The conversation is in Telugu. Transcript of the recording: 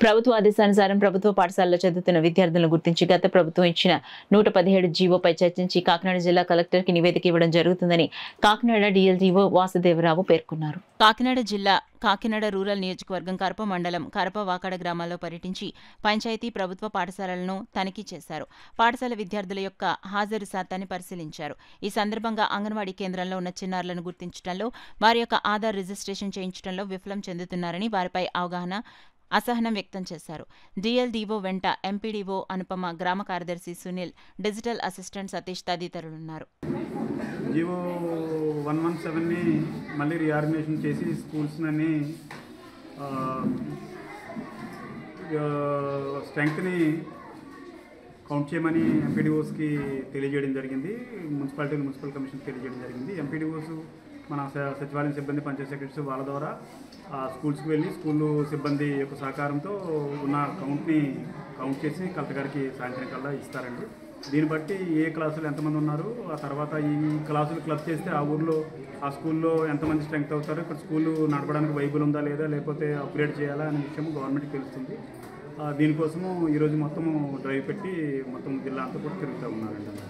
ప్రభుత్వ ఆదేశానుసారం ప్రభుత్వ పాఠశాలలో చదువుతున్న విద్యార్థులను గుర్తించి గత ప్రభుత్వం ఇచ్చిన 117 జీవోపై చర్చించి కాకినాడ జిల్లా కలెక్టర్కి నివేదిక ఇవ్వడం జరుగుతుందని కాకినాడ డీఎల్డీఓ వాసుదేవరావు పేర్కొన్నారు. కాకినాడ జిల్లా కాకినాడ రూరల్ నియోజకవర్గం కరప మండలం కరప వాకాడ గ్రామాల్లో పర్యటించి పంచాయతీ ప్రభుత్వ పాఠశాలలను తనిఖీ చేశారు. పాఠశాల విద్యార్థుల యొక్క హాజరు శాతాన్ని పరిశీలించారు. ఈ సందర్భంగా అంగన్వాడీ కేంద్రంలో ఉన్న చిన్నారులను గుర్తించడంలో, వారి యొక్క ఆధార్ రిజిస్ట్రేషన్ చేయించడంలో విఫలం చెందుతున్నారని వారిపై అసహనం వ్యక్తం చేశారు. డీఎల్డీఓ వెంట ఎంపీడీఓ అనుపమ, గ్రామ కార్యదర్శి సునీల్, డిజిటల్ అసిస్టెంట్ సతీష్ తదితరులున్నారు. జీవో 117ని మళ్ళీ రీఆర్గనైజేషన్ చేసి స్కూల్స్ని స్ట్రెంగ్త్ని కౌంట్ చేయమని ఎంపీడీఓస్కి తెలియజేయడం జరిగింది. మున్సిపల్ కమిషన్కి తెలియజేయడం జరిగింది. ఎంపీడీఓస్ మన సచివాలయం సిబ్బంది, పంచాయత్ సెక్రటరీస్ వాళ్ళ ద్వారా స్కూల్స్కి వెళ్ళి స్కూల్ సిబ్బంది యొక్క సహకారంతో ఉన్న కౌంట్ చేసి కలెక్టర్ గారికి సాయంత్రం కల్లా ఇస్తారండి. దీన్ని బట్టి ఏ క్లాసులు ఎంతమంది ఉన్నారు, ఆ తర్వాత ఈ క్లాసులు క్లబ్ చేస్తే ఆ ఊర్లో ఆ స్కూల్లో ఎంతమంది స్ట్రెంగ్త్ అవుతారు, ఇక్కడ స్కూల్ నడపడానికి వైబుల్ ఉందా లేదా, లేకపోతే అప్గ్రేడ్ చేయాలా అనే విషయం గవర్నమెంట్కి తెలుస్తుంది. దీనికోసము ఈరోజు మొత్తము డ్రైవ్ పెట్టి మొత్తం జిల్లా అంతా కూడా తిరుగుతూ ఉన్నారండి.